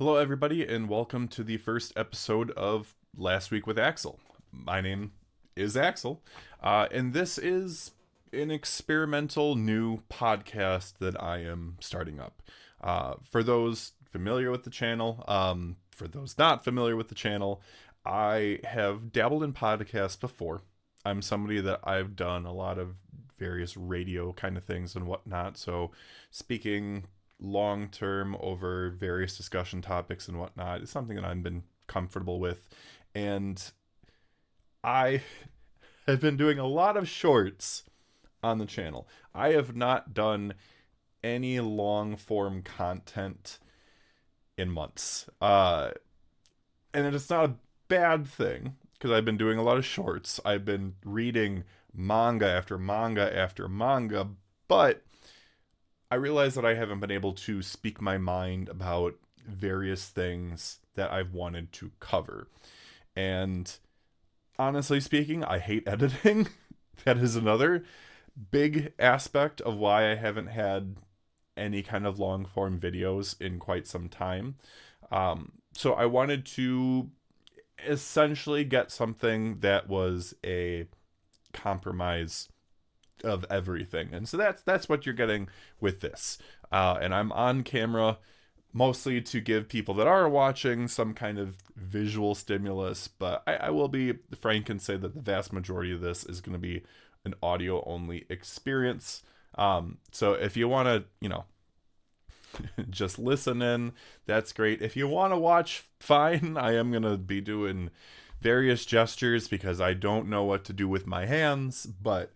Hello, everybody, and welcome to the first episode of Last Week with Axel. My name is Axel, and this is an experimental new podcast that I am starting up. For those familiar with the channel, for those not familiar with the channel, I have dabbled in podcasts before. I'm somebody that I've done a lot of various radio kind of things and whatnot, so speaking long term over various discussion topics and whatnot is something that I've been comfortable with. And I have been doing a lot of shorts on the channel. I have not done any long form content in months. And it's not a bad thing because I've been doing a lot of shorts. I've been reading manga after manga after manga, but I realize that I haven't been able to speak my mind about various things that I've wanted to cover. And honestly speaking, I hate editing. That is another big aspect of why I haven't had any kind of long form videos in quite some time. So I wanted to essentially get something that was a compromise of everything, and so that's what you're getting with this. And I'm on camera mostly to give people that are watching some kind of visual stimulus, but I will be frank and say that the vast majority of this is going to be an audio only experience. So if you want to, just listen in, that's great. If you want to watch, fine. I am going to be doing various gestures because I don't know what to do with my hands, but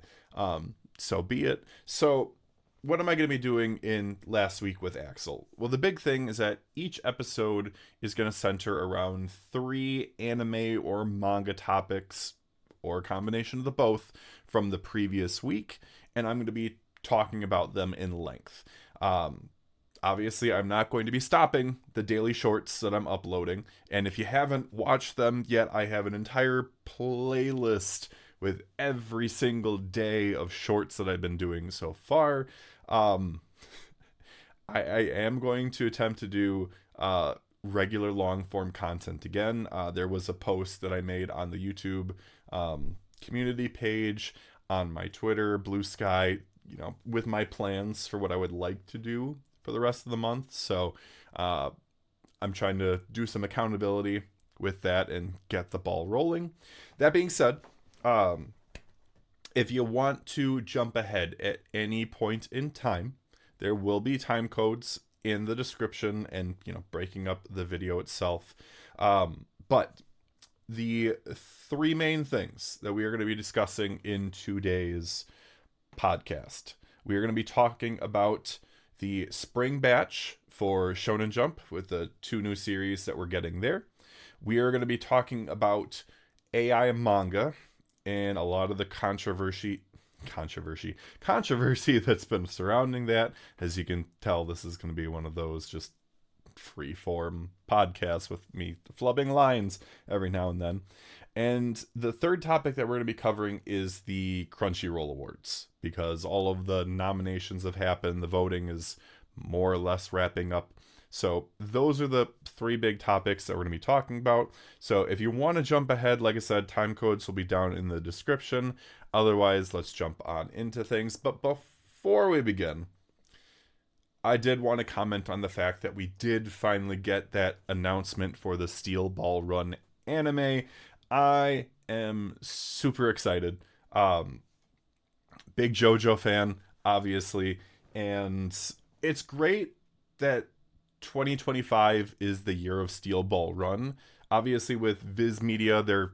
so be it. So what am I going to be doing in Last Week with Axel? Well, the big thing is that each episode is going to center around 3 anime or manga topics, or a combination of the both, from the previous week, and I'm going to be talking about them in length. Obviously, I'm not going to be stopping the daily shorts that I'm uploading, and if you haven't watched them yet, I have an entire playlist with every single day of shorts that I've been doing so far. I am going to attempt to do regular long form content again. There was a post that I made on the YouTube community page, on my Twitter, Blue Sky, with my plans for what I would like to do for the rest of the month. So I'm trying to do some accountability with that and get the ball rolling. That being said, if you want to jump ahead at any point in time, there will be time codes in the description and, breaking up the video itself. But the 3 main things that we are going to be discussing in today's podcast, we are going to be talking about the spring batch for Shonen Jump with the 2 new series that we're getting there. We are going to be talking about AI manga and a lot of the controversy that's been surrounding that. As you can tell, this is going to be one of those just free-form podcasts with me flubbing lines every now and then. And the third topic that we're going to be covering is the Crunchyroll Awards, because all of the nominations have happened. The voting is more or less wrapping up. So those are the 3 big topics that we're going to be talking about. So if you want to jump ahead, like I said, time codes will be down in the description. Otherwise, let's jump on into things. But before we begin, I did want to comment on the fact that we did finally get that announcement for the Steel Ball Run anime. I am super excited. Big JoJo fan, obviously. And it's great that 2025 is the year of Steel Ball Run. Obviously, with Viz Media, they're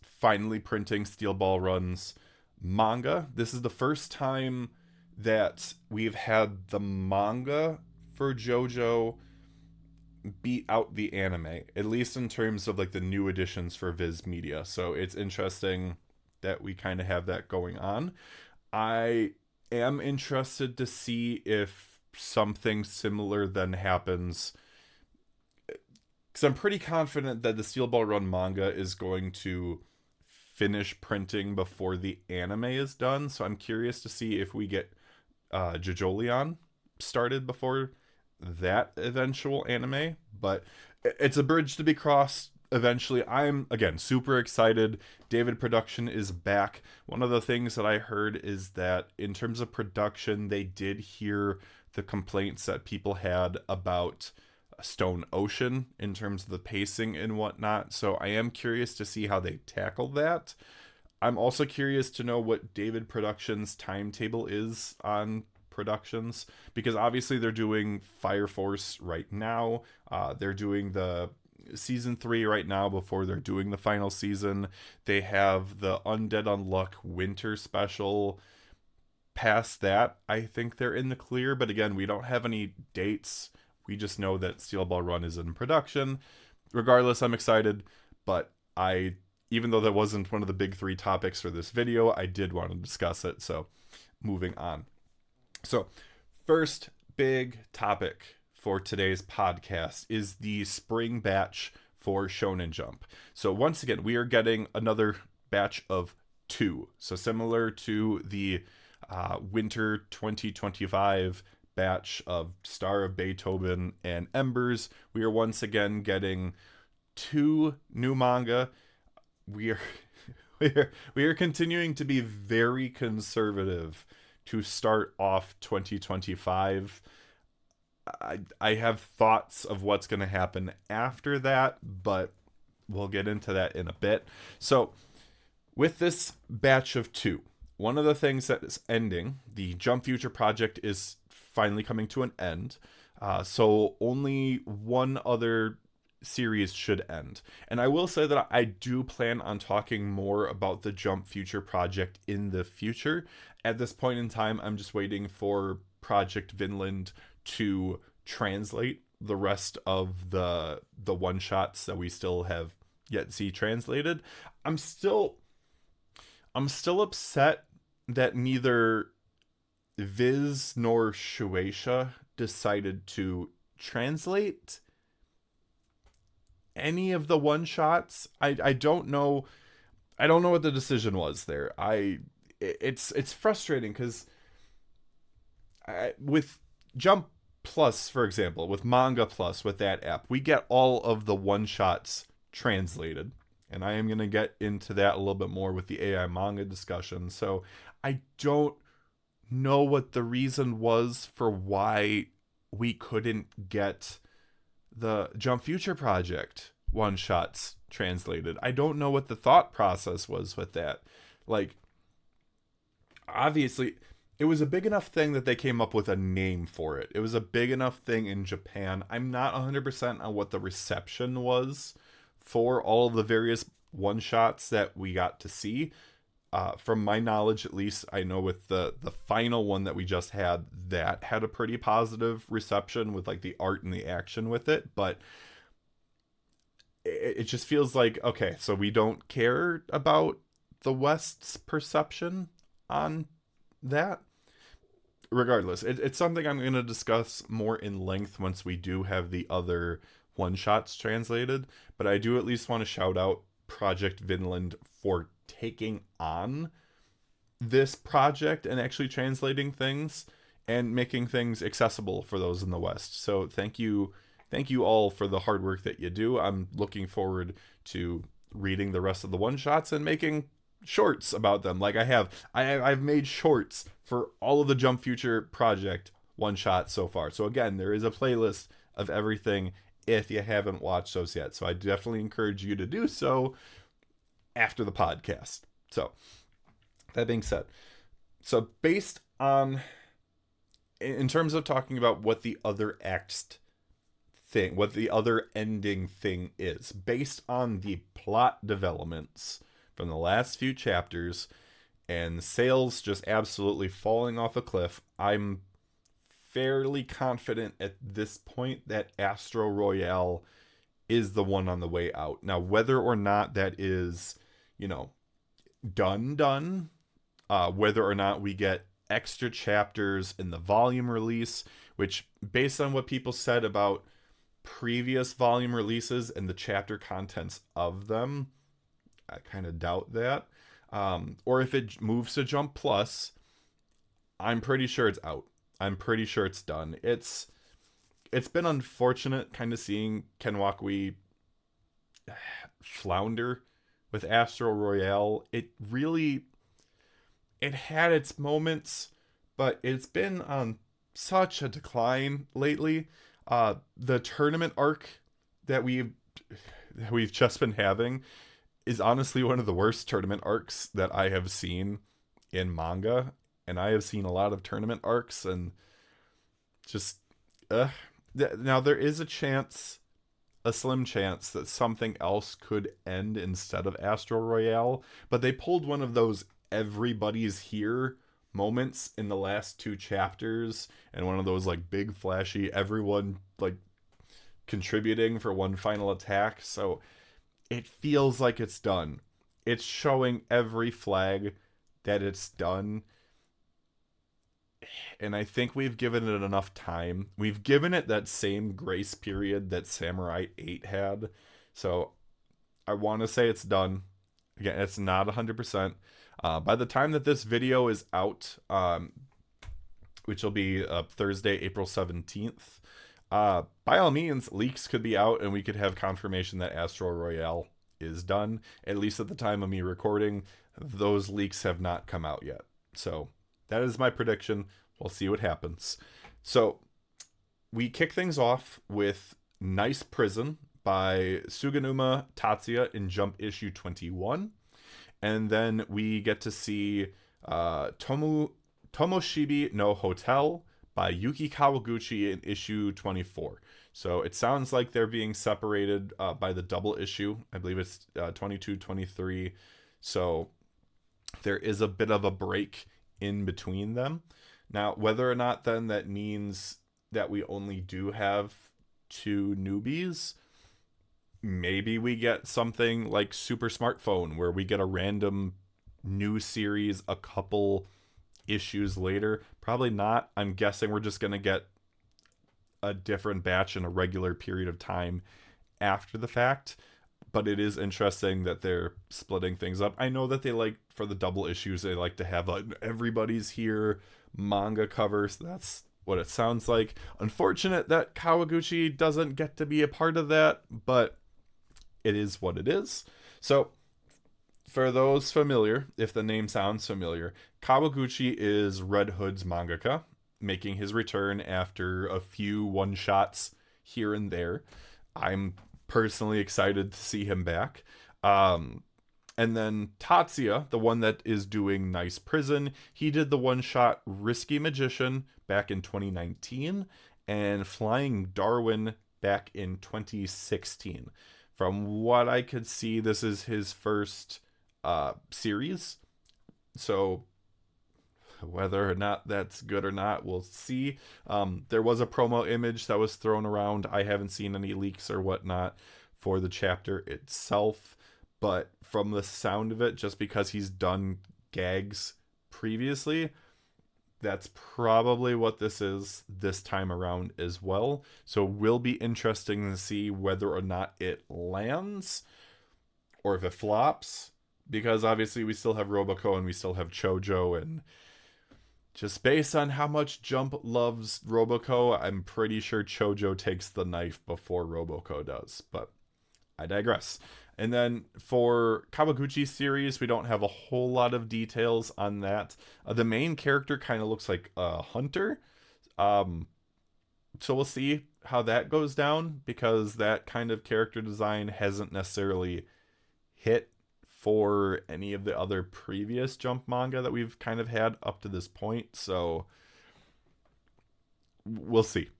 finally printing Steel Ball Run's manga. This is the first time that we've had the manga for JoJo beat out the anime, at least in terms of like the new editions for Viz Media. So it's interesting that we kind of have that going on. I am interested to see if something similar then happens, because I'm pretty confident that the Steel Ball Run manga is going to finish printing before the anime is done. So I'm curious to see if we get JoJolion started before that eventual anime. but it's a bridge to be crossed eventually. I'm, again, super excited. David Production is back. One of the things that I heard is that in terms of production, they did hear the complaints that people had about Stone Ocean in terms of the pacing and whatnot. So I am curious to see how they tackle that. I'm also curious to know what David Productions' timetable is on productions, because obviously they're doing Fire Force right now. They're doing the season 3 right now before they're doing the final season. They have the Undead Unluck winter special. Past that, I think they're in the clear, but again, we don't have any dates. We just know that Steel Ball Run is in production. Regardless, I'm excited, but even though that wasn't one of the big 3 topics for this video, I did want to discuss it, so moving on. So, first big topic for today's podcast is the spring batch for Shonen Jump. So once again, we are getting another batch of 2. So similar to the winter 2025 batch of Star of Beethoven and Embers, we are once again getting 2 new manga. We are continuing to be very conservative to start off 2025. I have thoughts of what's going to happen after that, but we'll get into that in a bit. So with this batch of 2, one of the things that is ending, the Jump Future project is finally coming to an end. So only one other series should end. And I will say that I do plan on talking more about the Jump Future project in the future. At this point in time, I'm just waiting for Project Vinland to translate the rest of the one-shots that we still have yet to see translated. I'm still upset that neither Viz nor Shueisha decided to translate any of the one-shots. I don't know what the decision was there. It's frustrating because with Jump Plus, for example, with Manga Plus, with that app, we get all of the one-shots translated. And I am going to get into that a little bit more with the AI manga discussion. So I don't know what the reason was for why we couldn't get the Jump Future project one-shots translated. I don't know what the thought process was with that. Like, obviously, it was a big enough thing that they came up with a name for it. It was a big enough thing in Japan. I'm not 100% on what the reception was for all of the various one-shots that we got to see. From my knowledge, at least, I know with the final one that we just had, that had a pretty positive reception with like the art and the action with it. But it just feels like, okay, so we don't care about the West's perception on that. Regardless, it's something I'm going to discuss more in length once we do have the other one-shots translated. But I do at least want to shout out Project Vinland for taking on this project and actually translating things and making things accessible for those in the West. So thank you all for the hard work that you do. I'm looking forward to reading the rest of the one-shots and making shorts about them. Like I've made shorts for all of the Jump Future project one-shots so far. So again, there is a playlist of everything if you haven't watched those yet. So I definitely encourage you to do so after the podcast. So that being said, so based on, in terms of talking about what the other what the other ending thing is, based on the plot developments from the last few chapters and sales just absolutely falling off a cliff, I'm fairly confident at this point that Astro Royale is the one on the way out. Now, whether or not that is, done, whether or not we get extra chapters in the volume release, which, based on what people said about previous volume releases and the chapter contents of them, I kind of doubt that. Or if it moves to Jump Plus, I'm pretty sure it's out. I'm pretty sure it's done. it's been unfortunate kind of seeing Kenwakui flounder with Astro Royale. It had its moments, but it's been on such a decline lately. The tournament arc that we've just been having is honestly one of the worst tournament arcs that I have seen in manga, and I have seen a lot of tournament arcs, and just now there is a slim chance that something else could end instead of Astro Royale, but they pulled one of those everybody's here moments in the last two chapters, and one of those like big flashy everyone like contributing for one final attack. So it feels like it's done. It's showing every flag that it's done. And I think we've given it enough time. We've given it that same grace period that Samurai 8 had. So I want to say it's done. Again, it's not 100%. By the time that this video is out, which will be Thursday, April 17th, by all means, leaks could be out and we could have confirmation that Astro Royale is done. At least at the time of me recording, those leaks have not come out yet. So that is my prediction. We'll see what happens. So we kick things off with Nice Prison by Suganuma Tatsuya in Jump issue 21. And then we get to see Tomoshibi no Hotel by Yuki Kawaguchi in issue 24. So it sounds like they're being separated by the double issue. I believe it's 22, 23. So there is a bit of a break in between them. Now, whether or not then that means that we only do have two newbies, maybe we get something like Super Smartphone where we get a random new series a couple issues later. Probably not. I'm guessing we're just going to get a different batch in a regular period of time after the fact. But it is interesting that they're splitting things up. I know that they like, for the double issues, they like to have like everybody's here manga cover. So that's what it sounds like. Unfortunate that Kawaguchi doesn't get to be a part of that, but it is what it is. So for those familiar, if the name sounds familiar, Kawaguchi is Red Hood's mangaka, making his return after a few one-shots here and there. I'm personally excited to see him back. And then Tatsuya, the one that is doing Nice Prison, he did the one-shot Risky Magician back in 2019 and Flying Darwin back in 2016. From what I could see, this is his first series. So whether or not that's good or not, we'll see. There was a promo image that was thrown around. I haven't seen any leaks or whatnot for the chapter itself. But from the sound of it, just because he's done gags previously, that's probably what this is this time around as well. So it will be interesting to see whether or not it lands or if it flops. Because obviously we still have Roboco and we still have Chojo, and just based on how much Jump loves Roboco, I'm pretty sure Chojo takes the knife before Roboco does. But I digress. And then for Kawaguchi's series, we don't have a whole lot of details on that. The main character kind of looks like a hunter. So we'll see how that goes down, because that kind of character design hasn't necessarily hit for any of the other previous Jump manga that we've kind of had up to this point. So we'll see.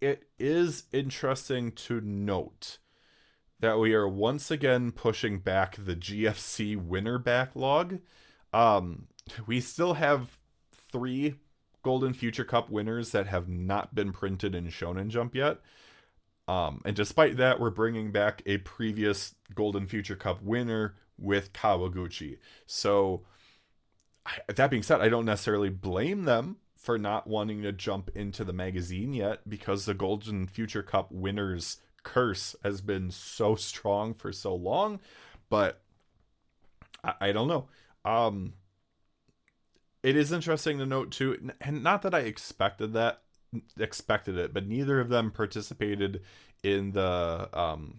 It is interesting to note that we are once again pushing back the GFC winner backlog. We still have 3 Golden Future Cup winners that have not been printed in Shonen Jump yet. And despite that, we're bringing back a previous Golden Future Cup winner with Kawaguchi. So, that being said, I don't necessarily blame them for not wanting to jump into the magazine yet, because the Golden Future Cup winners curse has been so strong for so long. But I don't know. It is interesting to note too, and not that I expected that expected it, but neither of them participated in the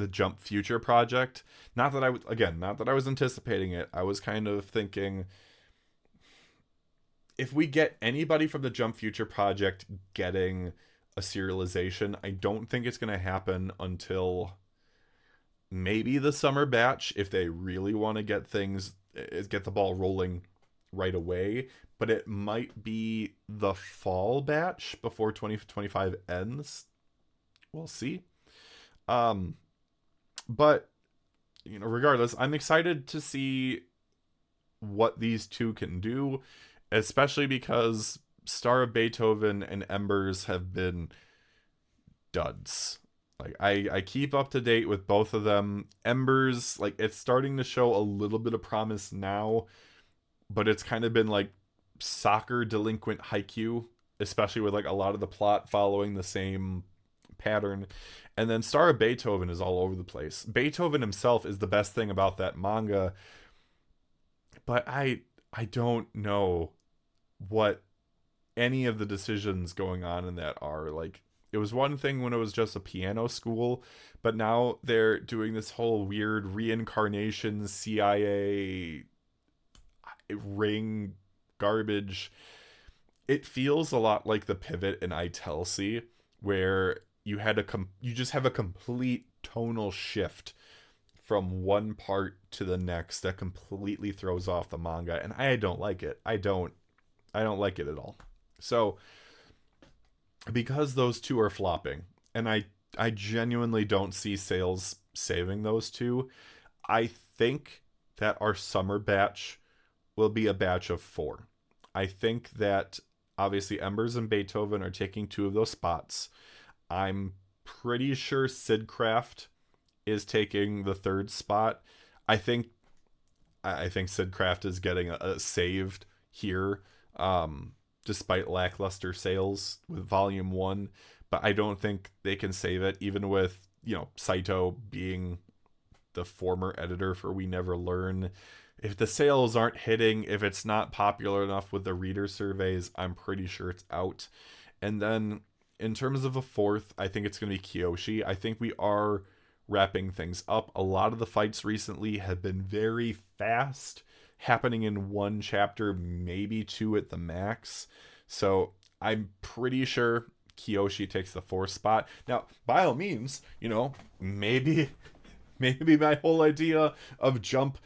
Jump Future project. Not that not that I was anticipating it. I was kind of thinking, if we get anybody from the Jump Future project getting a serialization, I don't think it's going to happen until maybe the summer batch, if they really want to get the ball rolling right away. But it might be the fall batch before 2025 ends. We'll see. But regardless, I'm excited to see what these two can do, especially because Star of Beethoven and Embers have been duds. Like, I keep up to date with both of them. Embers, like, it's starting to show a little bit of promise now, but it's kind of been like soccer delinquent Haikyuu, especially with like a lot of the plot following the same pattern. And then Star of Beethoven is all over the place. Beethoven himself is the best thing about that manga, but I don't know what any of the decisions going on in that are. Like, it was one thing when it was just a piano school, but now they're doing this whole weird reincarnation CIA ring garbage. It feels a lot like the pivot in ITELC, where you just have a complete tonal shift from one part to the next that completely throws off the manga, and I don't like it. I don't like it at all. So, because those two are flopping, and I genuinely don't see sales saving those two, I think that our summer batch will be a batch of 4. I think that obviously Embers and Beethoven are taking 2 of those spots. I'm pretty sure Sidcraft is taking the 3rd spot. I think Sidcraft is getting a saved here, despite lackluster sales with Volume 1. But I don't think they can save it, even with, Saito being the former editor for We Never Learn. If the sales aren't hitting, if it's not popular enough with the reader surveys, I'm pretty sure it's out. And then in terms of a 4th, I think it's going to be Kyoshi. I think we are wrapping things up. A lot of the fights recently have been very fast, happening in 1 chapter, maybe 2 at the max. So I'm pretty sure Kyoshi takes the 4th spot. Now, by all means, maybe my whole idea of Jump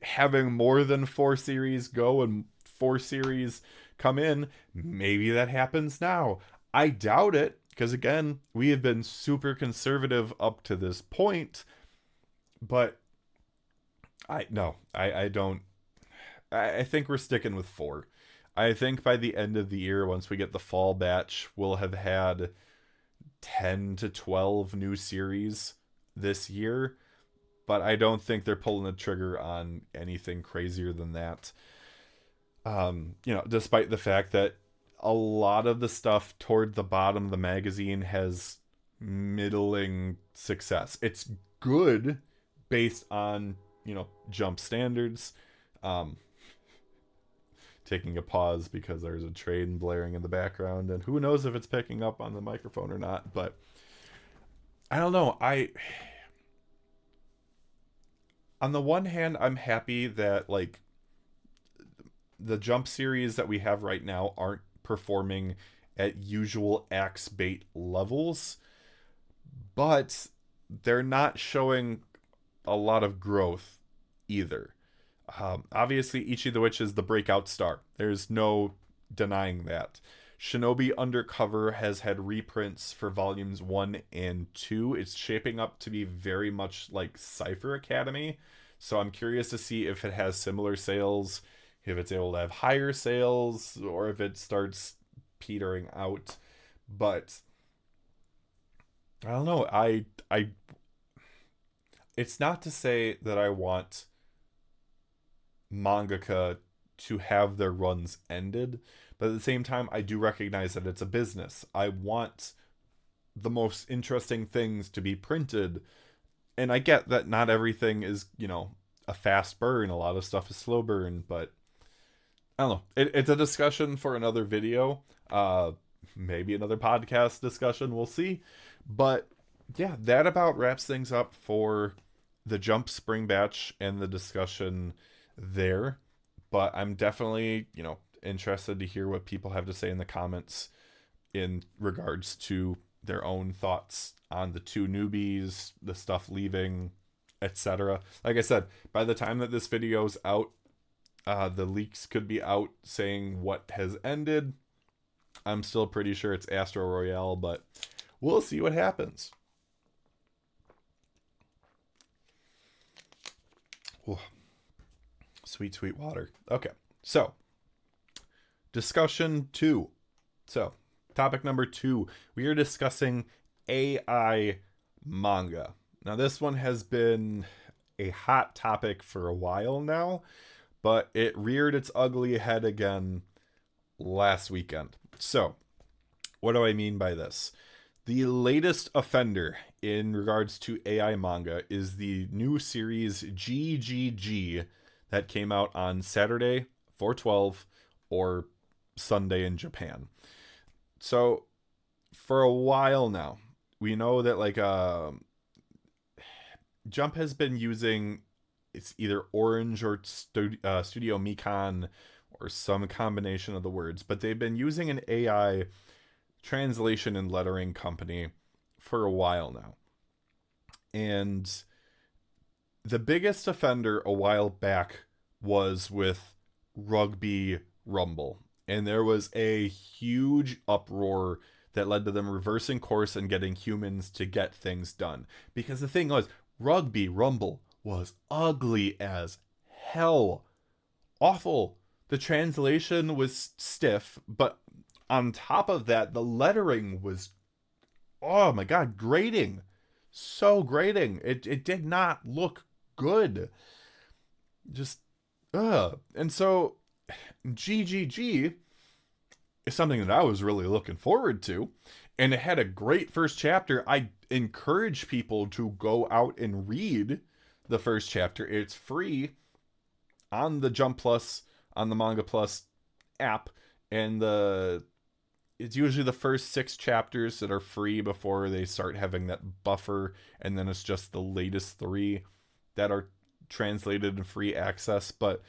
having more than 4 series go and 4 series come in, maybe that happens now. I doubt it, because again, we have been super conservative up to this point, but I don't. I think we're sticking with 4. I think by the end of the year, once we get the fall batch, we'll have had 10 to 12 new series this year, but I don't think they're pulling the trigger on anything crazier than that. Despite the fact that a lot of the stuff toward the bottom of the magazine has middling success. It's good based on, Jump standards. Taking a pause because there's a train blaring in the background, and who knows if it's picking up on the microphone or not, but I don't know. On the one hand, I'm happy that, like, the Jump series that we have right now aren't performing at usual axe bait levels, but they're not showing a lot of growth either. Obviously, Ichi the Witch is the breakout star. There's no denying that. Shinobi Undercover has had reprints for volumes 1 and 2. It's shaping up to be very much like Cypher Academy, so I'm curious to see if it has similar sales, if it's able to have higher sales, or if it starts petering out. But I don't know. It's not to say that I want mangaka to have their runs ended, but at the same time, I do recognize that it's a business. I want the most interesting things to be printed, and I get that not everything is, a fast burn. A lot of stuff is slow burn, but I don't know. It's a discussion for another video. Uh, maybe another podcast discussion. We'll see. But yeah, that about wraps things up for the Jump Spring Batch and the discussion there. But I'm definitely, interested to hear what people have to say in the comments in regards to their own thoughts on the two newbies, the stuff leaving, etc. Like I said, by the time that this video's out, the leaks could be out saying what has ended. I'm still pretty sure it's Astro Royale, but we'll see what happens. Ooh, sweet, sweet water. Okay, so discussion 2. So, topic number 2, we are discussing AI manga. Now, this one has been a hot topic for a while now, but it reared its ugly head again last weekend. So, what do I mean by this? The latest offender in regards to AI manga is the new series GGG that came out on Saturday, 4/12, or Sunday in Japan. So, for a while now, we know that Jump has been using, it's either Orange or Studio Mikan or some combination of the words, but they've been using an AI translation and lettering company for a while now. And the biggest offender a while back was with Rugby Rumble. And there was a huge uproar that led to them reversing course and getting humans to get things done. Because the thing was, Rugby Rumble was ugly as hell. Awful. The translation was stiff, but on top of that, the lettering was, oh my god, grating. So grating. It did not look good. Just, ugh. And so, GGG is something that I was really looking forward to. And it had a great first chapter. I encourage people to go out and read the first chapter. It's free on the Jump Plus, on the Manga Plus app. And it's usually the first 6 chapters that are free before they start having that buffer. And then it's just the latest 3 that are translated in free access. But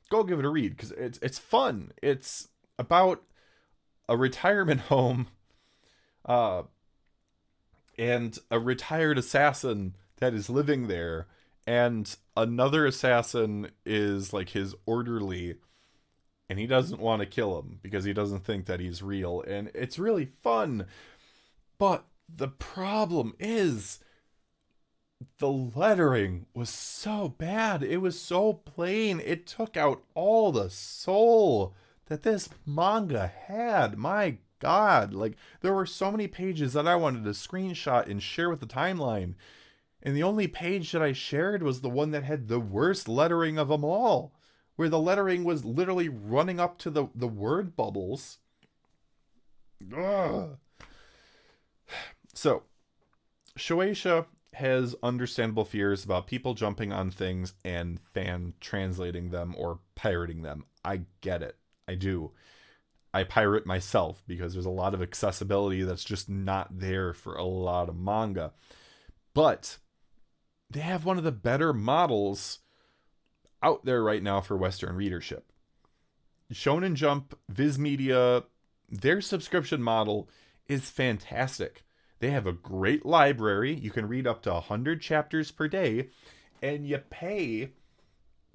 go give it a read because it's fun. It's about a retirement home and a retired assassin that is living there, and another assassin is like his orderly, and he doesn't want to kill him because he doesn't think that he's real, and it's really fun. But the problem is the lettering was so bad. It was so plain. It took out all the soul that this manga had. My god, like there were so many pages that I wanted to screenshot and share with the timeline, and the only page that I shared was the one that had the worst lettering of them all, where the lettering was literally running up to the word bubbles. Ugh. So Shueisha has understandable fears about people jumping on things and fan translating them or pirating them. I get it. I do. I pirate myself because there's a lot of accessibility that's just not there for a lot of manga. But they have one of the better models out there right now for Western readership. Shonen Jump, Viz Media, their subscription model is fantastic. They have a great library. You can read up to 100 chapters per day, and you pay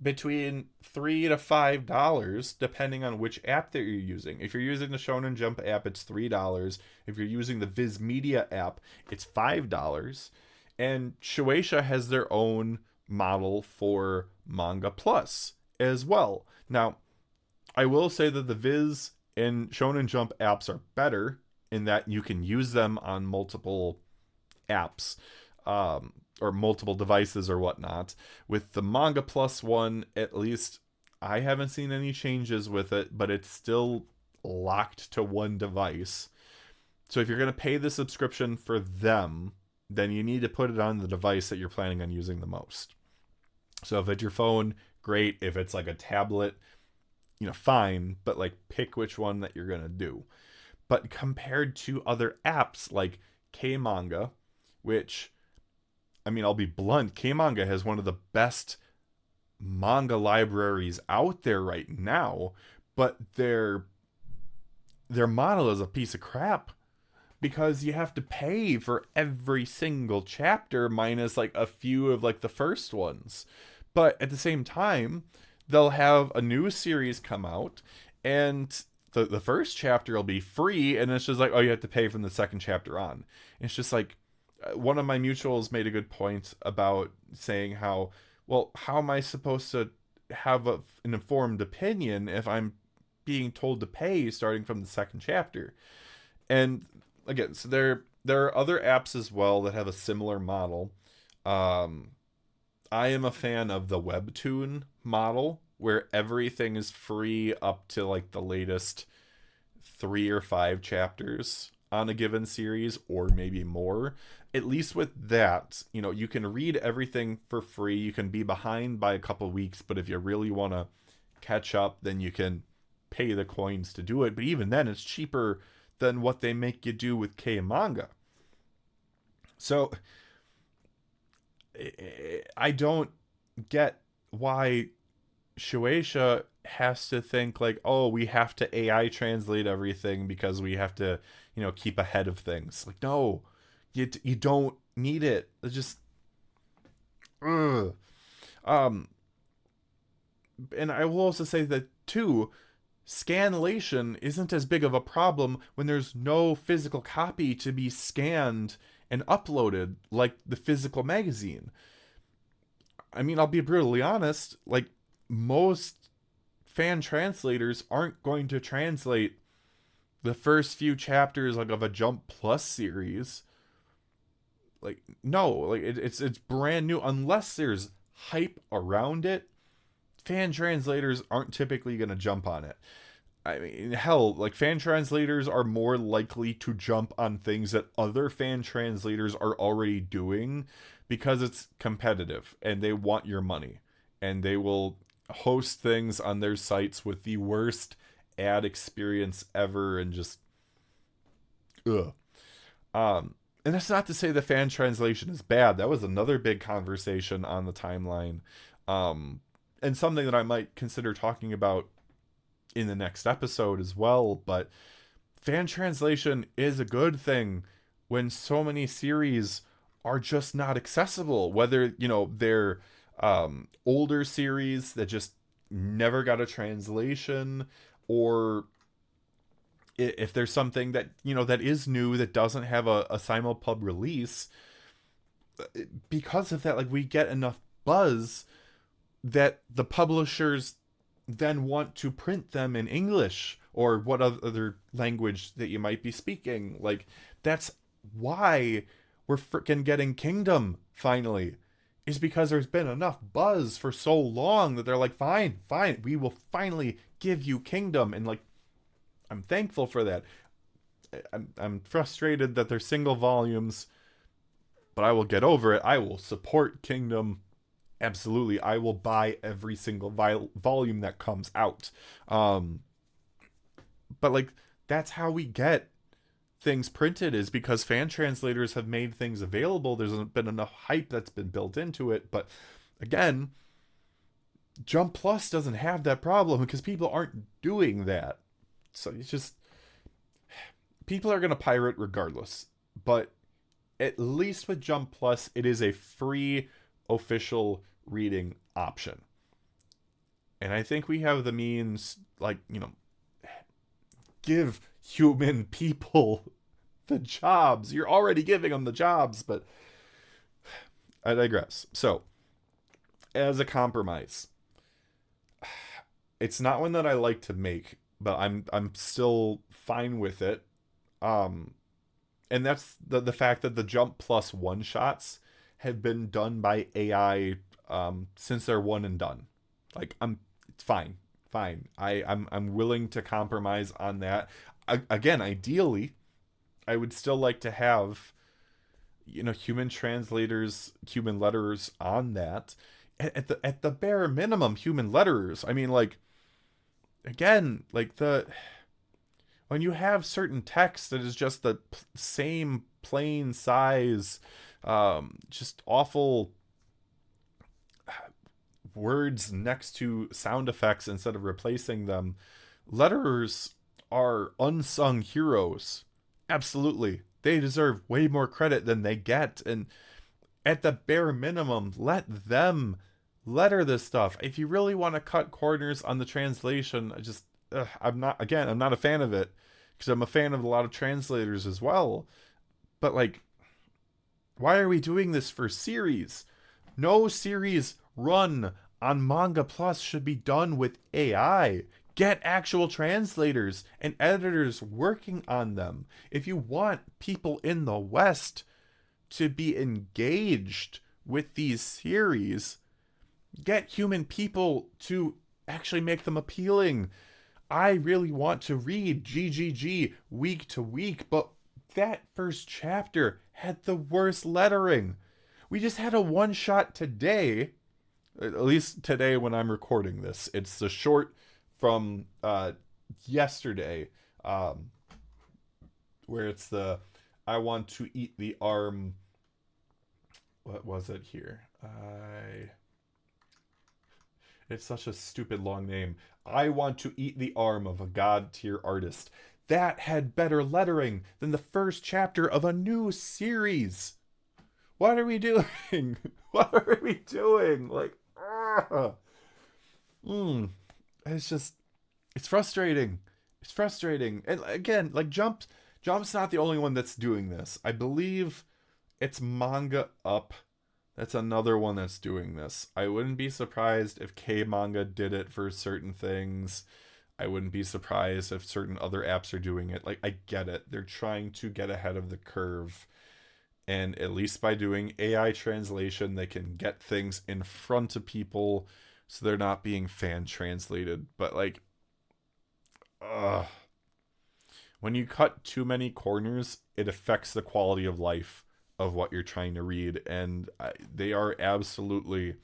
between $3 to $5 depending on which app that you're using. If you're using the Shonen Jump app, it's $3. If you're using the Viz Media app, it's $5. And Shueisha has their own model for Manga Plus as well. Now, I will say that the Viz and Shonen Jump apps are better in that you can use them on multiple apps, or multiple devices or whatnot. With the Manga Plus one, at least I haven't seen any changes with it, but it's still locked to one device. So if you're going to pay the subscription for them, then you need to put it on the device that you're planning on using the most. So if it's your phone, great. If it's like a tablet, fine, but like pick which one that you're going to do. But compared to other apps like K Manga, which, I mean, I'll be blunt, K Manga has one of the best manga libraries out there right now, but their model is a piece of crap because you have to pay for every single chapter minus like a few of like the first ones. But at the same time, they'll have a new series come out, and the first chapter will be free, and it's just like, oh, you have to pay from the second chapter on. It's just like, one of my mutuals made a good point about saying how, well, how am I supposed to have an informed opinion if I'm being told to pay starting from the second chapter? And again, so there are other apps as well that have a similar model. I am a fan of the webtoon model where everything is free up to like the latest 3 or 5 chapters on a given series, or maybe more. At least with that, you can read everything for free. You can be behind by a couple weeks, but if you really want to catch up, then you can pay the coins to do it. But even then, it's cheaper than what they make you do with K Manga. So I don't get why Shueisha has to think like, oh, we have to AI translate everything because we have to, keep ahead of things. Like, no, you don't need it. It's just, ugh. And I will also say that too, scanlation isn't as big of a problem when there's no physical copy to be scanned and uploaded like the physical magazine. I mean, I'll be brutally honest, like, most fan translators aren't going to translate the first few chapters like of a Jump Plus series. Like, no, like it's brand new unless there's hype around it. Fan translators aren't typically going to jump on it. I mean, hell, like, fan translators are more likely to jump on things that other fan translators are already doing because it's competitive and they want your money, and they will host things on their sites with the worst ad experience ever, and just ugh. And that's not to say the fan translation is bad. That was another big conversation on the timeline, and something that I might consider talking about in the next episode as well. But fan translation is a good thing when so many series are just not accessible, whether they're older series that just never got a translation, or if there's something that that is new that doesn't have a simulpub release. Because of that, like, we get enough buzz that the publishers then want to print them in English or what other language that you might be speaking. Like, that's why we're freaking getting Kingdom finally, is because there's been enough buzz for so long that they're like, fine, we will finally give you Kingdom. And like, I'm thankful for that. I'm frustrated that they're single volumes, but I will get over it. I will support Kingdom. Absolutely, I will buy every single volume that comes out. But like, that's how we get things printed, is because fan translators have made things available. There's been enough hype that's been built into it. But again, Jump Plus doesn't have that problem because people aren't doing that. So it's just, people are going to pirate regardless. But at least with Jump Plus, it is a free official reading option. And I think we have the means, like, give human people the jobs. You're already giving them the jobs, but I digress. So, as a compromise, it's not one that I like to make, but I'm still fine with it. And that's the fact that the Jump Plus one shots have been done by AI since they're one and done. Like, it's fine. I'm willing to compromise on that. Again, ideally, I would still like to have human translators, human letterers on that. At the bare minimum, human letterers. I mean, like, again, like, when you have certain text that is just the same plain size, just awful words next to sound effects instead of replacing them, letterers are unsung heroes. Absolutely. They deserve way more credit than they get. And at the bare minimum, let them letter this stuff. If you really want to cut corners on the translation, I'm not a fan of it, because I'm a fan of a lot of translators as well. But like, why are we doing this for series? No series run on Manga Plus should be done with AI. Get actual translators and editors working on them. If you want people in the West to be engaged with these series, get human people to actually make them appealing. I really want to read GGG week to week, but that first chapter had the worst lettering. We just had a one-shot today, at least today when I'm recording this. It's the short from yesterday, where it's the I want to eat the arm. What was it here? It's such a stupid long name. I want to eat the arm of a god tier artist. That had better lettering than the first chapter of a new series. What are we doing? What are we doing? Like, it's frustrating. It's frustrating. And again, like Jump's not the only one that's doing this. I believe it's Manga Up. That's another one that's doing this. I wouldn't be surprised if K Manga did it for certain things. I wouldn't be surprised if certain other apps are doing it. Like, I get it. They're trying to get ahead of the curve. And at least by doing AI translation, they can get things in front of people so they're not being fan translated. But like, when you cut too many corners, it affects the quality of life of what you're trying to read. And they are absolutely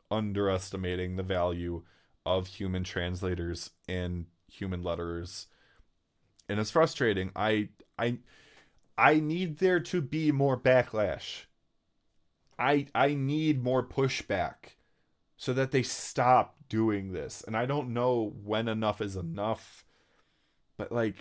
underestimating the value of human translators and human letterers. And it's frustrating. I need there to be more backlash. I need more pushback so that they stop doing this. And I don't know when enough is enough, but like,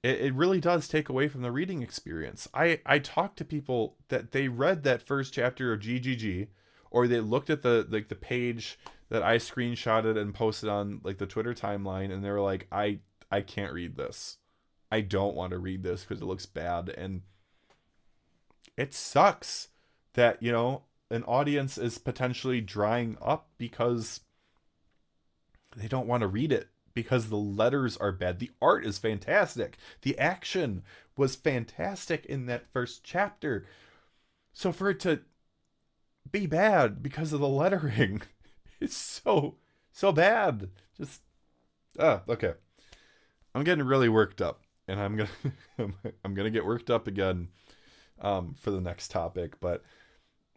it really does take away from the reading experience. I talked to people that they read that first chapter of GGG, or they looked at the page that I screenshotted and posted on like the Twitter timeline, and they were like, I can't read this. I don't want to read this because it looks bad. And it sucks that, you know, an audience is potentially drying up because they don't want to read it, because the letters are bad. The art is fantastic. The action was fantastic in that first chapter. So for it to be bad because of the lettering, it's so bad. Just okay. I'm getting really worked up, and I'm gonna get worked up again for the next topic. But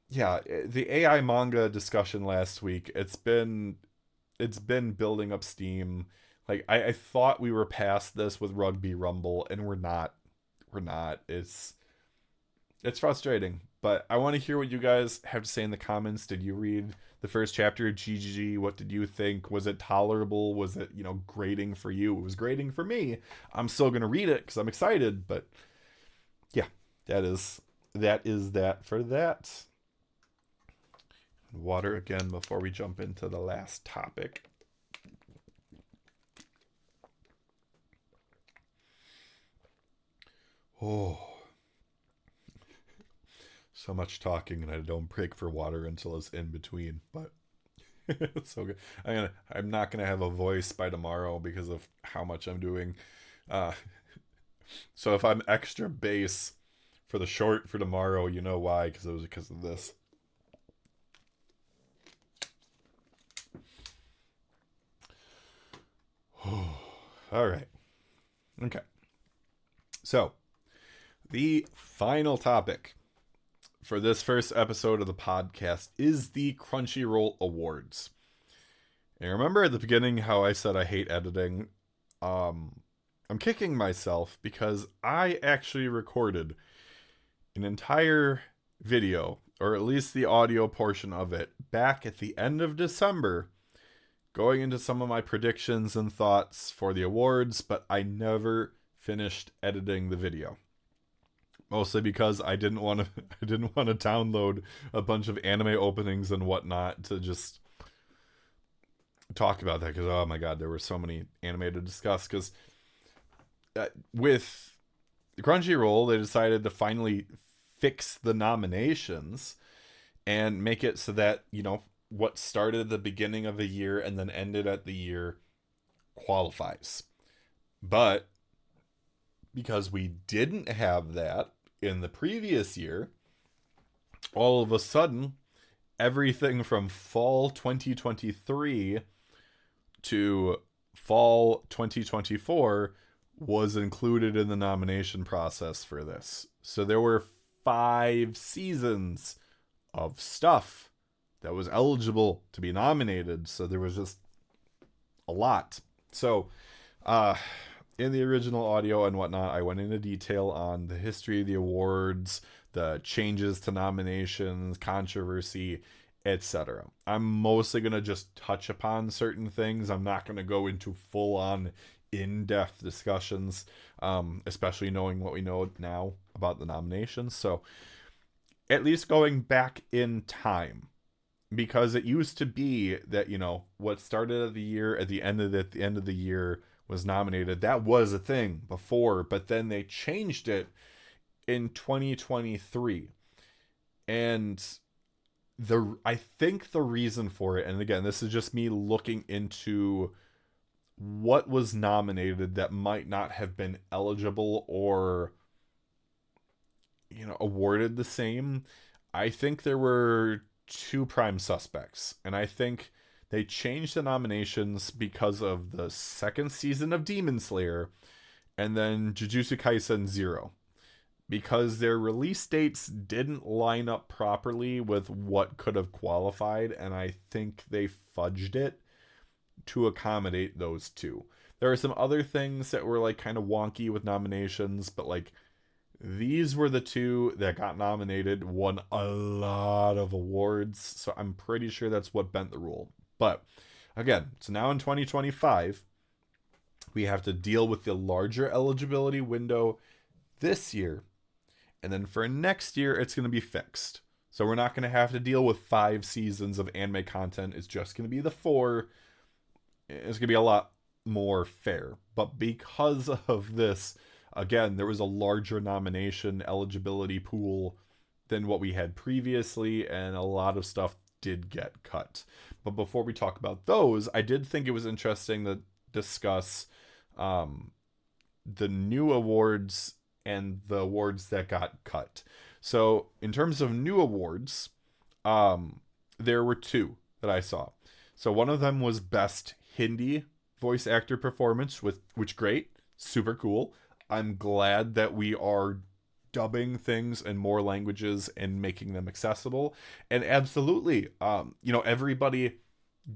yeah, the AI manga discussion last week, it's been building up steam. Like, I thought we were past this with Rugby Rumble, and we're not. It's frustrating, but I want to hear what you guys have to say in the comments. Did you read the first chapter of GGG? What did you think? Was it tolerable? Was it, you know, grating for you? It was grating for me. I'm still going to read it because I'm excited, but yeah, that is that for that. Water again before we jump into the last topic. Oh, so much talking, and I don't break for water until it's in between. But it's so good. I'm not gonna have a voice by tomorrow because of how much I'm doing. So if I'm extra bass for the short for tomorrow, you know why? Because it was because of this. All right. Okay. So, the final topic for this first episode of the podcast is the Crunchyroll Awards. And remember at the beginning how I said I hate editing? Um, I'm kicking myself because I actually recorded an entire video, or at least the audio portion of it, back at the end of December, going into some of my predictions and thoughts for the awards, but I never finished editing the video. Mostly because I didn't want to I didn't want to download a bunch of anime openings and whatnot to just talk about that, because oh my god, there were so many anime to discuss. Because with Crunchyroll, they decided to finally fix the nominations and make it so that, what started at the beginning of the year and then ended at the year qualifies. But because we didn't have that in the previous year, all of a sudden, everything from fall 2023 to fall 2024 was included in the nomination process for this. So there were 5 seasons of stuff that was eligible to be nominated. So there was just a lot. So, in the original audio and whatnot, I went into detail on the history of the awards, the changes to nominations, controversy, etc. I'm mostly going to just touch upon certain things. I'm not going to go into full on in depth discussions, especially knowing what we know now about the nominations. So, at least going back in time, because it used to be that, what started at the year at the end of the year was nominated. That was a thing before, but then they changed it in 2023. And I think the reason for it, and again, this is just me looking into what was nominated that might not have been eligible or awarded the same. I think there were two prime suspects, and I think they changed the nominations because of the second season of Demon Slayer and then Jujutsu Kaisen Zero, because their release dates didn't line up properly with what could have qualified, and I think they fudged it to accommodate those two. There are some other things that were like kind of wonky with nominations, but like these were the two that got nominated, won a lot of awards, so I'm pretty sure that's what bent the rule. But again, so now in 2025, we have to deal with the larger eligibility window this year, and then for next year, it's going to be fixed. So we're not going to have to deal with 5 seasons of anime content. It's just going to be the 4. It's going to be a lot more fair. But because of this, again, there was a larger nomination eligibility pool than what we had previously, and a lot of stuff did get cut. But before we talk about those, I did think it was interesting to discuss the new awards and the awards that got cut. So in terms of new awards, there were 2 that I saw. So one of them was Best Hindi Voice Actor Performance, which great, super cool. I'm glad that we are dubbing things in more languages and making them accessible. And absolutely, everybody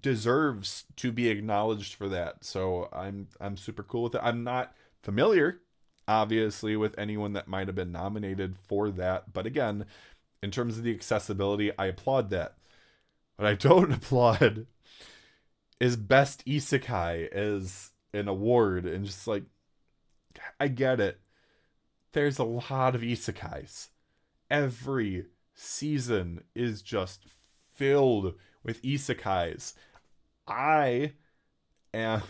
deserves to be acknowledged for that. So I'm super cool with it. I'm not familiar, obviously, with anyone that might have been nominated for that. But again, in terms of the accessibility, I applaud that. What I don't applaud is Best Isekai as an award. And just like, I get it. There's a lot of isekais. Every season is just filled with isekais. I am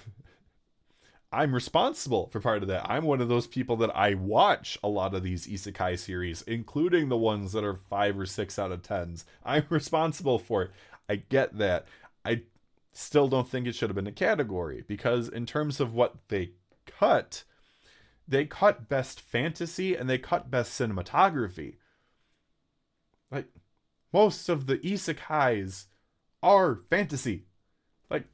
I'm responsible for part of that. I'm one of those people that I watch a lot of these isekai series, including the ones that are 5 or 6 out of 10s. I'm responsible for it. I get that. I still don't think it should have been a category, because in terms of what they cut Best Fantasy and they cut Best Cinematography. Like, most of the isekais are fantasy. Like,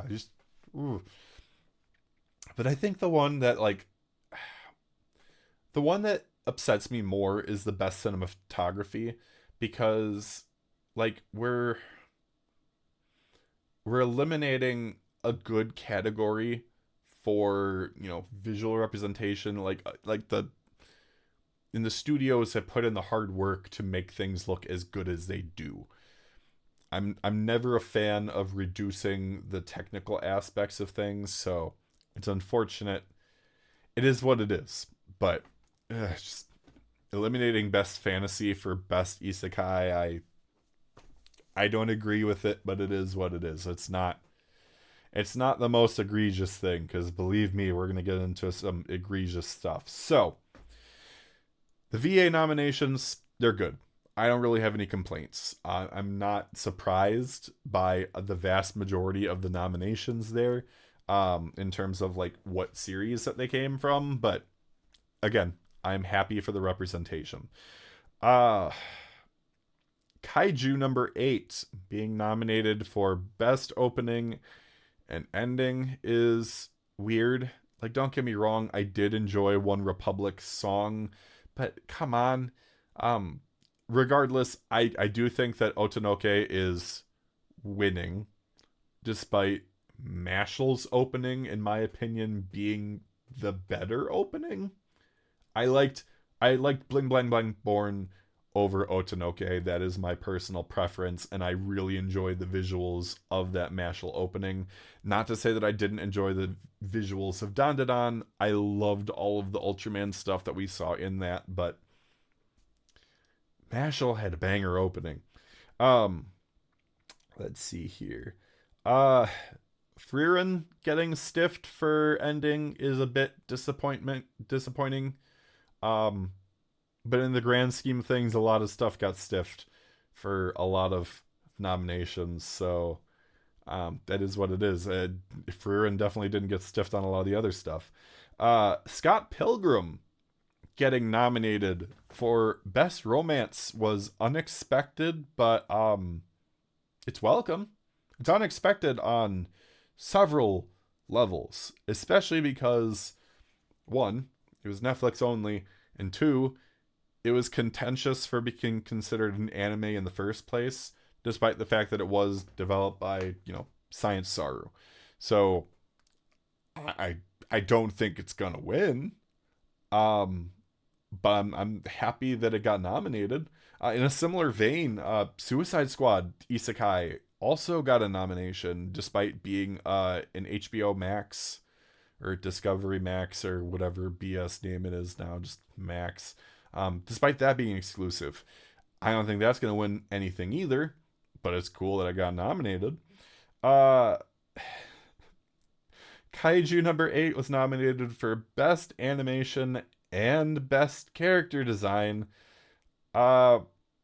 just, ooh. But I think the one that upsets me more is the Best Cinematography, because, like, we're eliminating a good category for, visual representation. Like the studios have put in the hard work to make things look as good as they do. I'm never a fan of reducing the technical aspects of things, so it's unfortunate. It is what it is. But just eliminating best fantasy for best isekai, I don't agree with it, but it is what it is. It's not the most egregious thing, because believe me, we're gonna get into some egregious stuff. So the VA nominations, they're good. I don't really have any complaints. I'm not surprised by the vast majority of the nominations there, in terms of like what series that they came from. But again, I'm happy for the representation. Uh Kaiju number 8 being nominated for best opening and ending is weird. Like, don't get me wrong, I did enjoy One Republic's song, but come on. Um, Regardless, I do think that Otonoke is winning, despite Mashl's opening, in my opinion, being the better opening. I liked I liked Bling Blang Blang Born over Otonoke. That is my personal preference, and I really enjoyed the visuals of that Mashal opening. Not to say that I didn't enjoy the visuals of Dandadan. I loved all of the Ultraman stuff that we saw in that, but Mashal had a banger opening. Um, let's see here. Uh Frieren getting stiffed for ending is a bit disappointing. Um, but in the grand scheme of things, a lot of stuff got stiffed for a lot of nominations. So that is what it is. Frieren definitely didn't get stiffed on a lot of the other stuff. Scott Pilgrim getting nominated for best romance was unexpected, but it's welcome. It's unexpected on several levels, especially because one, it was Netflix only, and two, it was contentious for being considered an anime in the first place, despite the fact that it was developed by, Science Saru. So I I don't think it's gonna win. Um, but I'm happy that it got nominated. In a similar vein, Suicide Squad Isekai also got a nomination, despite being an HBO Max or Discovery Max or whatever BS name it is now, just Max. Despite that being exclusive, I don't think that's gonna win anything either. But it's cool that I got nominated. Uh, Kaiju number 8 was nominated for Best Animation and Best Character Design. Uh,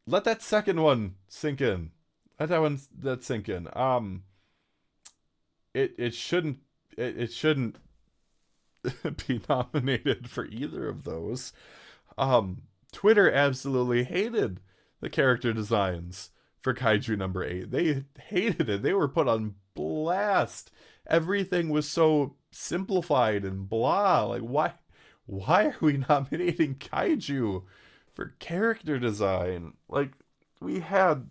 Let that second one sink in. Let that sink in. It shouldn't it shouldn't be nominated for either of those. Twitter absolutely hated the character designs for Kaiju number 8. They hated it. They were put on blast. Everything was so simplified and blah. Like, why are we nominating Kaiju for character design? Like, we had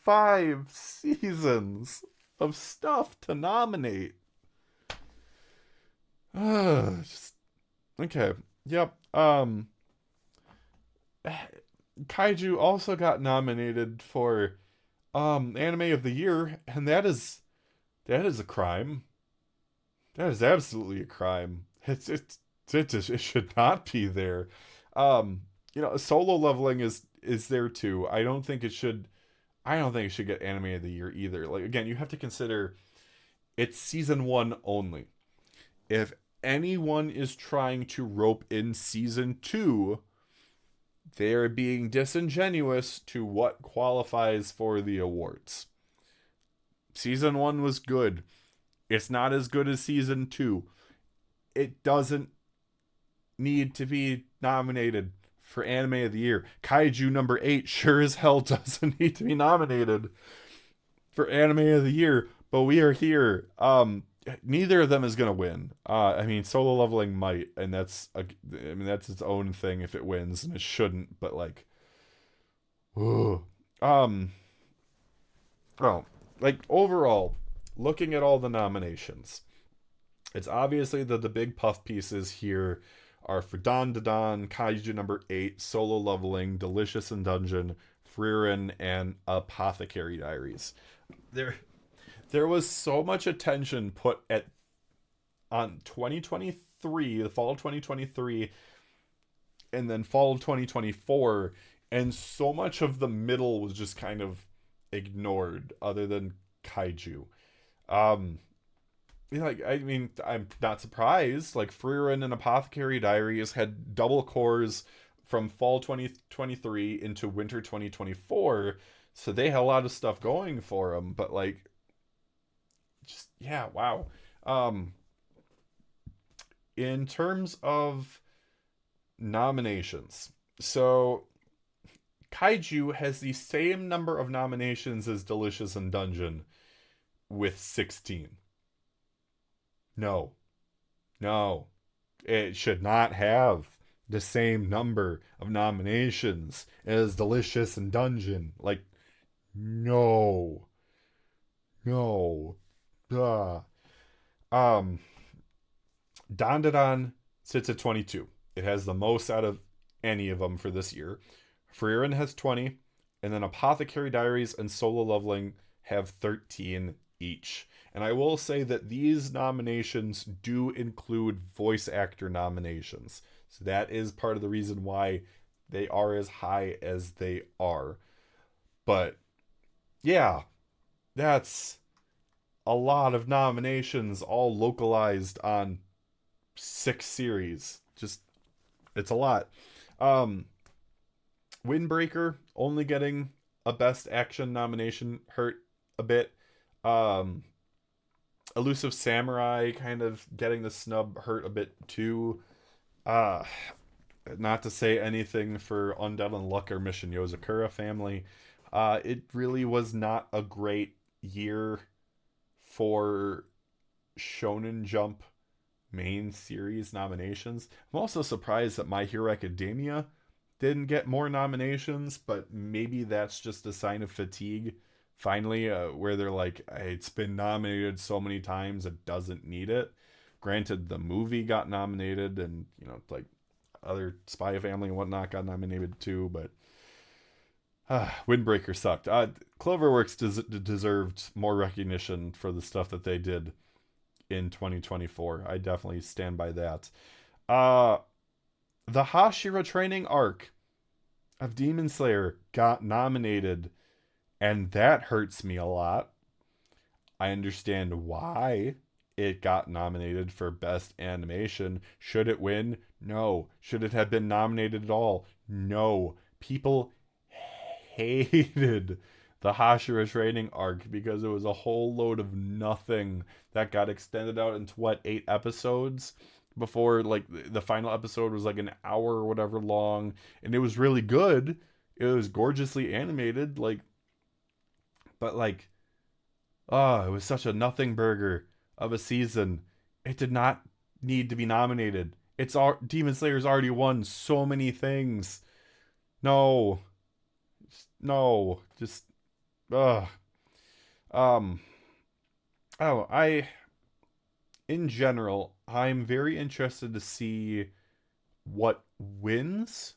5 seasons of stuff to nominate. Just okay. Yep. Kaiju also got nominated for anime of the year, and that is a crime. That is absolutely a crime. It should not be there. Solo leveling is there too. I don't think it should get anime of the year either. Like, again, you have to consider it's season 1 only. If anyone is trying to rope in season 2, they're being disingenuous to what qualifies for the awards. Season 1 was good. It's not as good as season 2. It doesn't need to be nominated for anime of the year. Kaiju number 8 sure as hell doesn't need to be nominated for anime of the year, but we are here. Neither of them is gonna win. Solo leveling might, and that's its own thing if it wins, and it shouldn't. But like, ooh. Well, like overall, looking at all the nominations, it's obviously that the big puff pieces here are for Don Don, Kaiju number 8, Solo Leveling, Delicious in Dungeon, Frieren, and Apothecary Diaries. There there was so much attention put at on 2023, the fall of 2023, and then fall of 2024, and so much of the middle was just kind of ignored other than Kaiju. Um like, I mean, I'm not surprised. Like, Frieren and Apothecary Diaries had double cores from fall 2023 into winter 2024, so they had a lot of stuff going for them. But like, just yeah, wow. Um, in terms of nominations, so Kaiju has the same number of nominations as Delicious in Dungeon with 16. No, no, it should not have the same number of nominations as Delicious and Dungeon. Like, no, no. Ugh. Um, Dandadan sits at 22. It has the most out of any of them for this year. Frieren has 20, and then Apothecary Diaries and Solo Leveling have 13 each. And I will say that these nominations do include voice actor nominations. So that is part of the reason why they are as high as they are. But yeah, that's a lot of nominations all localized on 6 series. Just it's a lot. Um Windbreaker only getting a best action nomination hurt a bit. Um Elusive Samurai kind of getting the snub hurt a bit too. Uh Not to say anything for Undead Unluck or Mission Yozakura family. It really was not a great year for Shonen Jump main series nominations. I'm also surprised that My Hero Academia didn't get more nominations, but maybe that's just a sign of fatigue. Finally, where they're like, hey, it's been nominated so many times, it doesn't need it. Granted, the movie got nominated, and like other Spy Family and whatnot got nominated too, but Windbreaker sucked. Cloverworks deserved more recognition for the stuff that they did in 2024. I definitely stand by that. Uh, the Hashira training arc of Demon Slayer got nominated, and that hurts me a lot. I understand why it got nominated for Best Animation. Should it win? No. Should it have been nominated at all? No. People hated the Hashira training arc because it was a whole load of nothing that got extended out into 8 episodes before like the final episode was like an hour or whatever long, and it was really good. It was gorgeously animated, like, but like, it was such a nothing burger of a season. It did not need to be nominated. It's all Demon Slayer's already won so many things. No, no, just ugh. Um, oh, in general, I'm very interested to see what wins,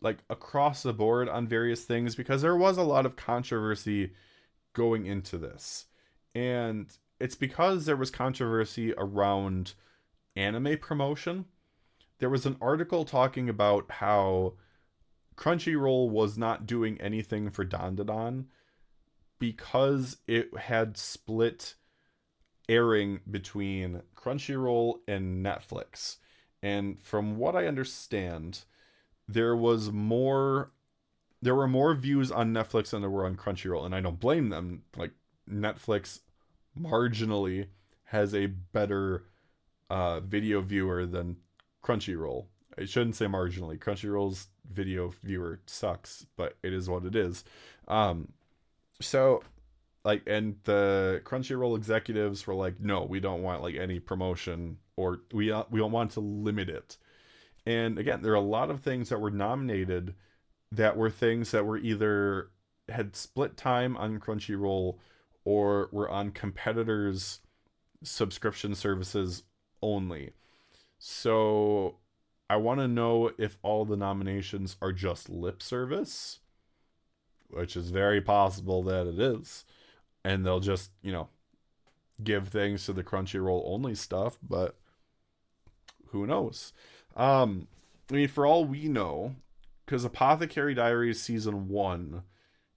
like across the board on various things, because there was a lot of controversy going into this. And it's because there was controversy around anime promotion. There was an article talking about how Crunchyroll was not doing anything for Dandadan because it had split airing between Crunchyroll and Netflix. And from what I understand, there was more there were more views on Netflix than there were on Crunchyroll, and I don't blame them. Like, Netflix marginally has a better video viewer than Crunchyroll. I shouldn't say marginally. Crunchyroll's video viewer sucks, but it is what it is. Um, so like, and the Crunchyroll executives were like, no, we don't want like any promotion, or we don't want to limit it. And again, there are a lot of things that were nominated that were things that were either had split time on Crunchyroll, or were on competitors' subscription services only. So I want to know if all the nominations are just lip service, which is very possible that it is. And they'll just, give things to the Crunchyroll only stuff, but who knows? I mean, for all we know, because Apothecary Diaries season 1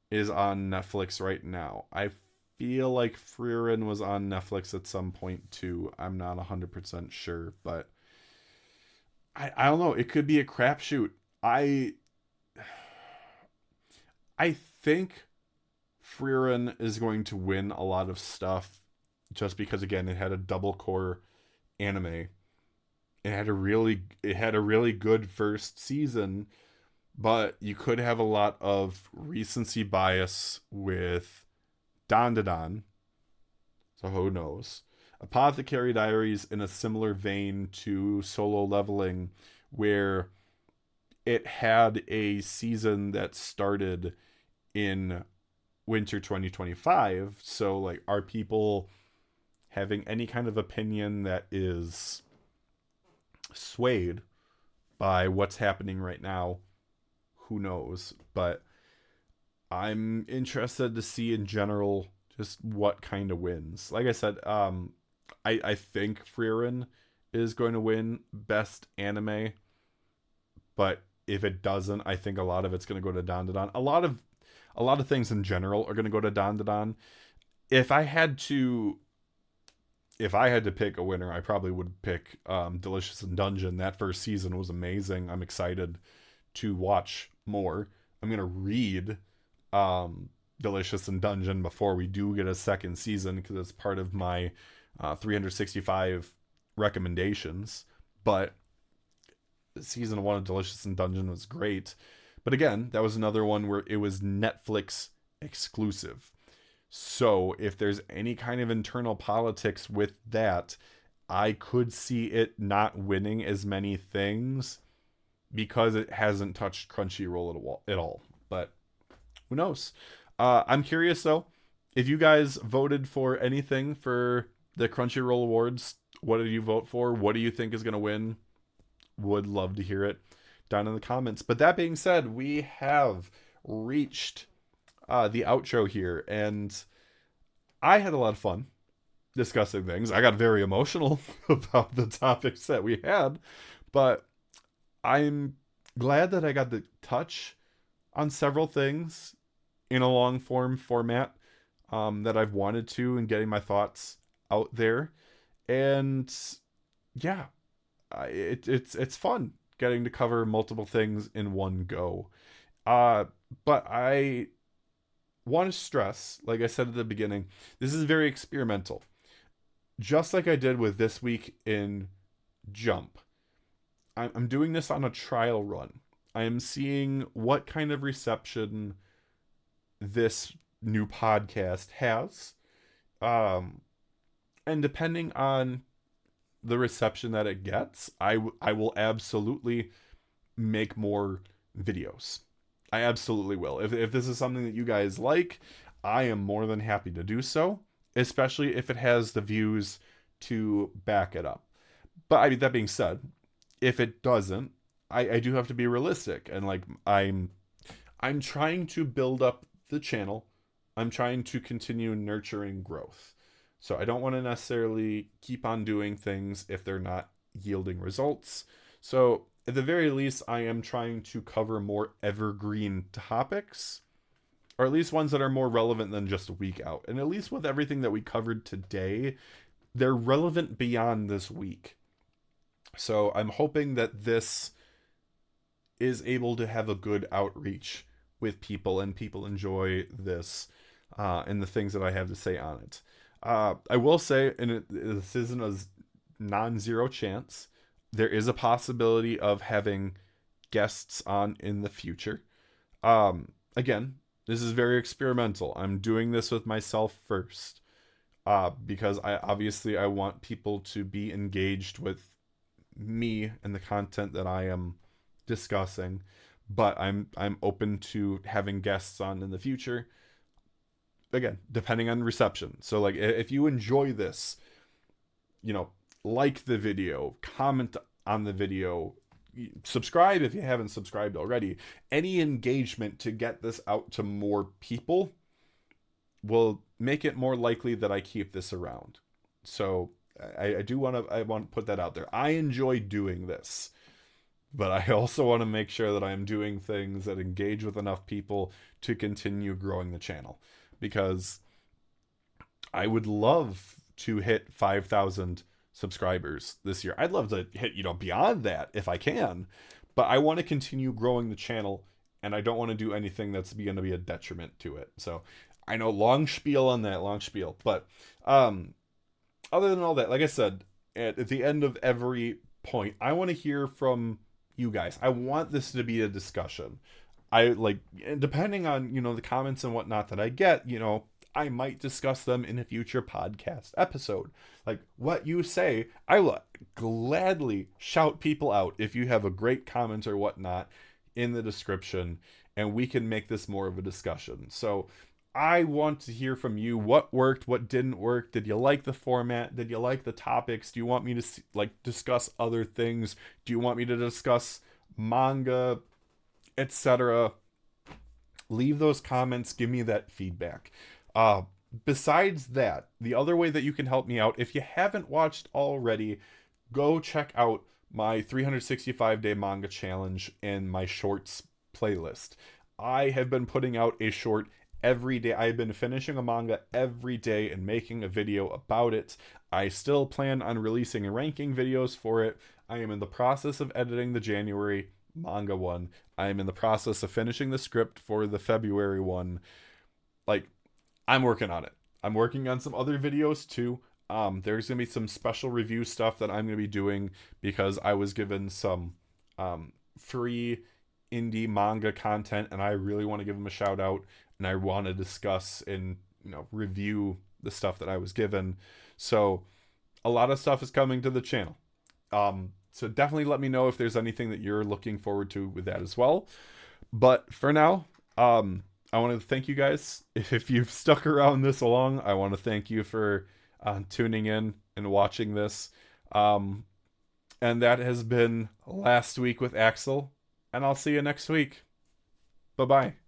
is on Netflix right now. I feel like Frieren was on Netflix at some point too. I'm not 100% sure, but I don't know. It could be a crapshoot. I think Frieren is going to win a lot of stuff just because, again, it had a double core anime. It had a really good first season, but you could have a lot of recency bias with Dandadan, so who knows. Apothecary Diaries in a similar vein to Solo Leveling, where it had a season that started in winter 2025. So, like, are people having any kind of opinion that is swayed by what's happening right now? Who knows? But I'm interested to see in general just what kind of wins. Like I said, I think Frieren is going to win best anime, but if it doesn't, I think a lot of it's going to go to Dandadan. A lot of things in general are going to go to Dandadan. If I had to pick a winner, I probably would pick Delicious in Dungeon. That first season was amazing. I'm excited to watch more. I'm gonna read Delicious in Dungeon before we do get a second season because it's part of my 365 recommendations. But season 1 of Delicious in Dungeon was great. But again, that was another one where it was Netflix exclusive. So if there's any kind of internal politics with that, I could see it not winning as many things because it hasn't touched Crunchyroll at all. But who knows? I'm curious though, if you guys voted for anything for the Crunchyroll Awards, what did you vote for? What do you think is going to win? Would love to hear it down in the comments. But that being said, we have reached the outro here, and I had a lot of fun discussing things. I got very emotional about the topics that we had, but I'm glad that I got to touch on several things in a long form format that I've wanted to, and getting my thoughts out there. And yeah, it's fun getting to cover multiple things in one go. But I want to stress, like I said at the beginning, this is very experimental. Just like I did with this week in Jump, I'm doing this on a trial run. I am seeing what kind of reception this new podcast has. And depending on the reception that it gets, I will absolutely make more videos. I absolutely will. If this is something that you guys like, I am more than happy to do so, especially if it has the views to back it up. But I mean, that being said, if it doesn't, I do have to be realistic, and like I'm trying to build up the channel. I'm trying to continue nurturing growth. So I don't want to necessarily keep on doing things if they're not yielding results. So at the very least, I am trying to cover more evergreen topics, or at least ones that are more relevant than just a week out. And at least with everything that we covered today, they're relevant beyond this week. So I'm hoping that this is able to have a good outreach with people, and people enjoy this and the things that I have to say on it. I will say, and this isn't a non-zero chance, there is a possibility of having guests on in the future. Again, this is very experimental. I'm doing this with myself first, because I want people to be engaged with me and the content that I am discussing. But I'm open to having guests on in the future. again, depending on reception. So like if you enjoy this, you know, like the video, comment on the video, subscribe if you haven't subscribed already. Any engagement to get this out to more people will make it more likely that I keep this around. So I do want to put that out there. I enjoy doing this, but I also want to make sure that I'm doing things that engage with enough people to continue growing the channel, because I would love to hit 5,000 subscribers this year. I'd love to hit, beyond that if I can, but I want to continue growing the channel, and I don't want to do anything that's going to be a detriment to it. So I know, long spiel on that, long spiel. But other than all that, like I said, at the end of every point, I want to hear from you guys. I want this to be a discussion. I like, depending on, the comments and whatnot that I get, I might discuss them in a future podcast episode. Like what you say, I will gladly shout people out if you have a great comment or whatnot in the description, and we can make this more of a discussion. So I want to hear from you. What worked? What didn't work? Did you like the format? Did you like the topics? Do you want me to discuss other things? Do you want me to discuss manga, etc.? Leave those comments. Give me that feedback. Besides that, the other way that you can help me out, if you haven't watched already, go check out my 365-day manga challenge and my shorts playlist. I have been putting out a short every day. I've been finishing a manga every day and making a video about it. I still plan on releasing ranking videos for it. I am in the process of editing the January manga one. I am in the process of finishing the script for the February one. Like, I'm working on it. I'm working on some other videos too. There's going to be some special review stuff that I'm going to be doing because I was given some free indie manga content, and I really want to give them a shout out, and I want to discuss and review the stuff that I was given. So a lot of stuff is coming to the channel. So definitely let me know if there's anything that you're looking forward to with that as well. But for now, I want to thank you guys. If you've stuck around this long, I want to thank you for tuning in and watching this. And that has been Last Week with Axel, and I'll see you next week. Bye-bye.